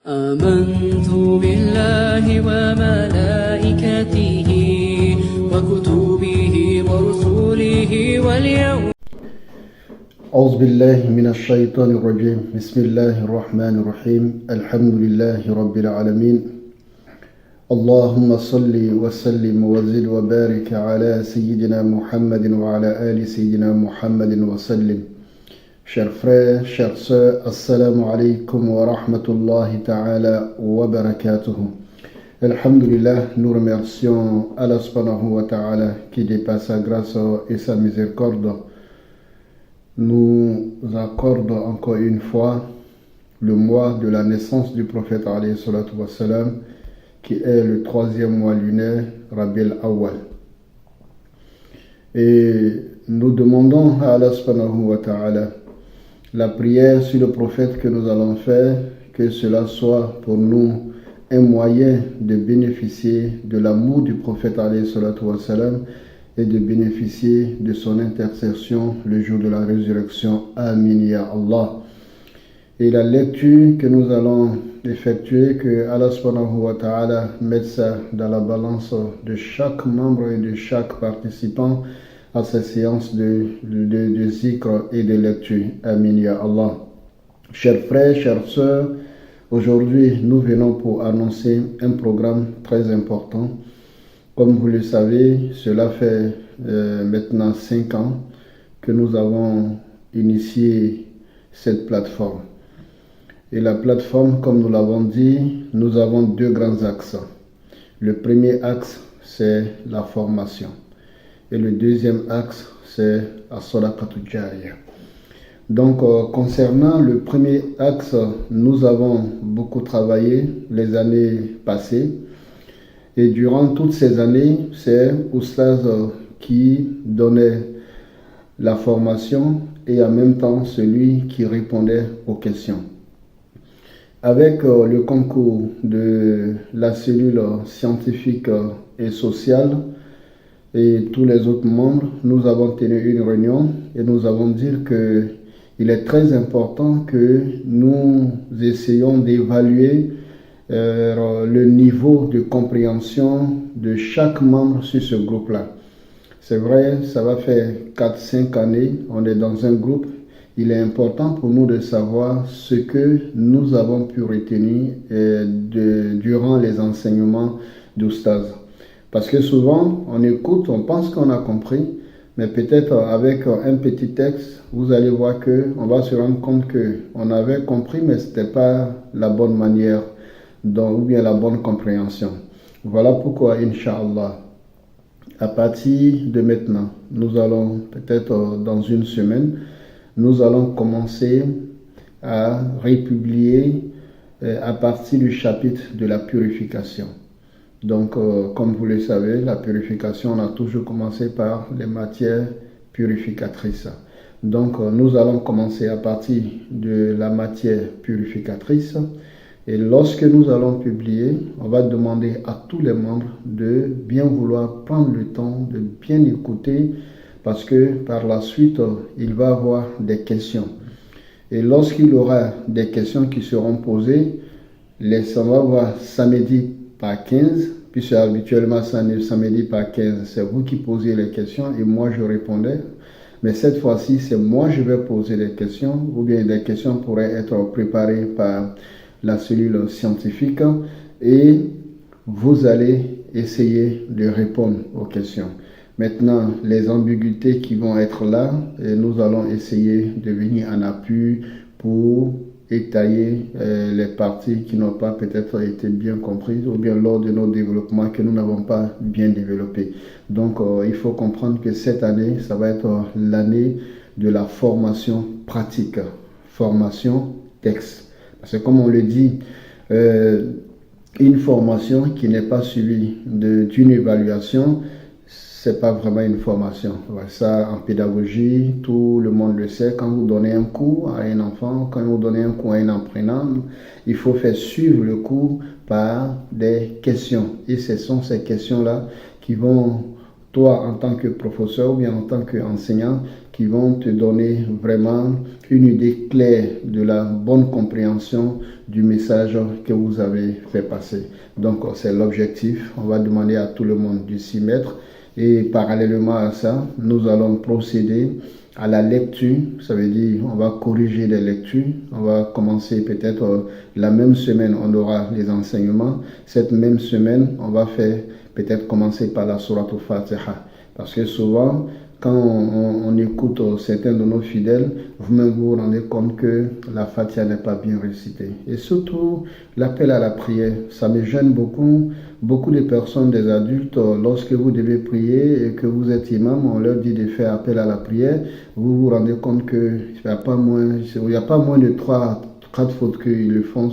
آمنت بالله وملائكته وكتبه ورسله واليوم. أعوذ بالله من الشيطان الرجيم. بسم الله الرحمن الرحيم. الحمد لله رب العالمين. اللهم صل وسلم وزد وبارك على سيدنا محمد وعلى آل سيدنا محمد وسلم. Chers frères, chères sœurs, assalamu alaikum wa rahmatullahi ta'ala wa barakatuhu. Alhamdulillah, nous remercions Allah subhanahu wa ta'ala qui dépasse sa grâce et sa miséricorde nous accorde encore une fois le mois de la naissance du prophète alayhi salatu wassalam, qui est le 3e mois lunaire, Rabiul Awwal. Et nous demandons à Allah subhanahu wa ta'ala la prière sur le prophète que nous allons faire, que cela soit pour nous un moyen de bénéficier de l'amour du prophète alayhi salatu wassalam et de bénéficier de son intercession le jour de la résurrection. Amin ya Allah. Et la lecture que nous allons effectuer, que Allah subhanahu wa ta'ala mette ça dans la balance de chaque membre et de chaque participant à ces séances de zikr et de lecture. Amin ya Allah. Chers frères, chères sœurs, aujourd'hui nous venons pour annoncer un programme très important. Comme vous le savez, cela fait maintenant 5 ans que nous avons initié cette plateforme. Et la plateforme, comme nous l'avons dit, nous avons 2 grands axes. Le premier axe, c'est la formation. Et le deuxième axe, c'est as-sadaqatu jariyah. Donc, concernant le premier axe, nous avons beaucoup travaillé les années passées. Et durant toutes ces années, c'est Oustaz qui donnait la formation et en même temps celui qui répondait aux questions. Avec le concours de la cellule scientifique et sociale et tous les autres membres, nous avons tenu une réunion et nous avons dit qu'il est très important que nous essayions d'évaluer le niveau de compréhension de chaque membre sur ce groupe-là. C'est vrai, ça va faire 4-5 années, on est dans un groupe. Il est important pour nous de savoir ce que nous avons pu retenir durant les enseignements d'Oustaz. Parce que souvent, on écoute, on pense qu'on a compris, mais peut-être avec un petit texte, vous allez voir qu'on va se rendre compte qu'on avait compris, mais ce n'était pas la bonne manière ou bien la bonne compréhension. Voilà pourquoi, Inch'Allah, à partir de maintenant, nous allons peut-être dans une semaine, nous allons commencer à republier à partir du chapitre de la purification. Donc, comme vous le savez, la purification, on a toujours commencé par les matières purificatrices. Donc, nous allons commencer à partir de la matière purificatrice. Et lorsque nous allons publier, on va demander à tous les membres de bien vouloir prendre le temps de bien écouter, parce que par la suite, il va y avoir des questions. Et lorsqu'il y aura des questions qui seront posées, on va voir samedi par 15, puisque habituellement samedi par 15, c'est vous qui posez les questions et moi je répondais. Mais cette fois-ci, c'est moi je vais poser les questions, ou bien des questions pourraient être préparées par la cellule scientifique et vous allez essayer de répondre aux questions. Maintenant, les ambiguïtés qui vont être là, et nous allons essayer de venir en appui pour étayer les parties qui n'ont pas peut-être été bien comprises ou bien lors de nos développements que nous n'avons pas bien développés. Donc, il faut comprendre que cette année, ça va être l'année de la formation pratique, formation texte. Parce que comme on le dit, une formation qui n'est pas suivie d'une évaluation, c'est pas vraiment une formation. Ouais, ça, en pédagogie, tout le monde le sait. Quand vous donnez un cours à un enfant, quand vous donnez un cours à un apprenant, il faut faire suivre le cours par des questions. Et ce sont ces questions-là qui vont toi en tant que professeur ou bien en tant qu'enseignant, qui vont te donner vraiment une idée claire de la bonne compréhension du message que vous avez fait passer. Donc c'est l'objectif. On va demander à tout le monde de s'y mettre. Et parallèlement à ça, nous allons procéder à la lecture. Ça veut dire on va corriger les lectures. On va commencer peut-être la même semaine, on aura les enseignements. Cette même semaine, on va faire peut-être commencer par la sourate al-Fatiha. Parce que souvent, quand on écoute certains de nos fidèles, vous-même vous rendez compte que la Fatiha n'est pas bien récitée. Et surtout, l'appel à la prière, ça me gêne beaucoup. Beaucoup de personnes, des adultes, lorsque vous devez prier et que vous êtes imam, on leur dit de faire appel à la prière, vous vous rendez compte qu'il n'y a pas moins de 4 fautes qu'ils le font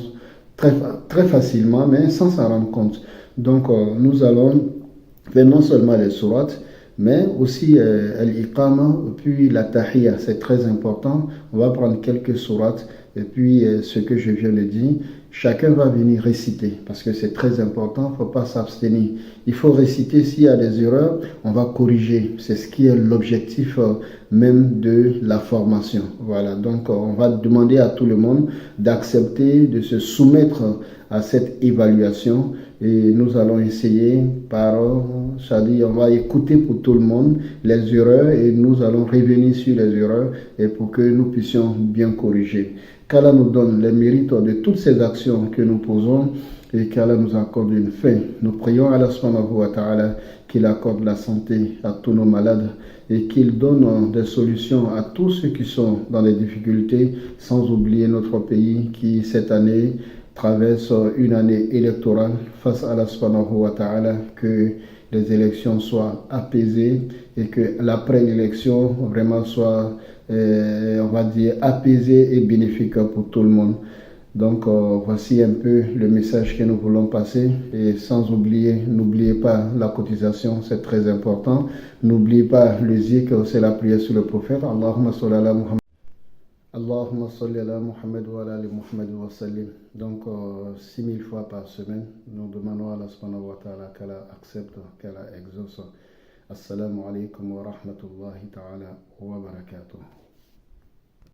très, très facilement, mais sans s'en rendre compte. Donc, nous allons faire non seulement les sourates, mais aussi l'iqama, puis la tahiyya, c'est très important. On va prendre quelques sourates, et puis ce que je viens de dire, chacun va venir réciter, parce que c'est très important, il ne faut pas s'abstenir. Il faut réciter, s'il y a des erreurs, on va corriger. C'est ce qui est l'objectif même de la formation. Voilà, donc on va demander à tout le monde d'accepter, de se soumettre à cette évaluation. Et nous allons essayer c'est-à-dire on va écouter pour tout le monde les erreurs et nous allons revenir sur les erreurs et pour que nous puissions bien corriger. Qu'Allah nous donne les mérites de toutes ces actions que nous posons et qu'Allah nous accorde une fin. Nous prions Allah subhanahu wa ta'ala qu'il accorde la santé à tous nos malades et qu'il donne des solutions à tous ceux qui sont dans les difficultés, sans oublier notre pays qui cette année traverse une année électorale. Face à Allah subhanahu wa ta'ala, que les élections soient apaisées et que l'après-élection vraiment soit, on va dire, apaisée et bénéfique pour tout le monde. Donc voici un peu le message que nous voulons passer et sans oublier, n'oubliez pas la cotisation, c'est très important. N'oubliez pas le zikr, c'est la prière sur le prophète. Allahumma salli ala Muhammad. Allahumma salli ala Muhammad wa ala ali Muhammad wa sallim. Donc 6000 fois par semaine, nous demandons à Allah subhanahu wa ta'ala qu'elle accepte, qu'elle exauce. Assalamu alaikum wa rahmatullahi ta'ala wa barakatuh.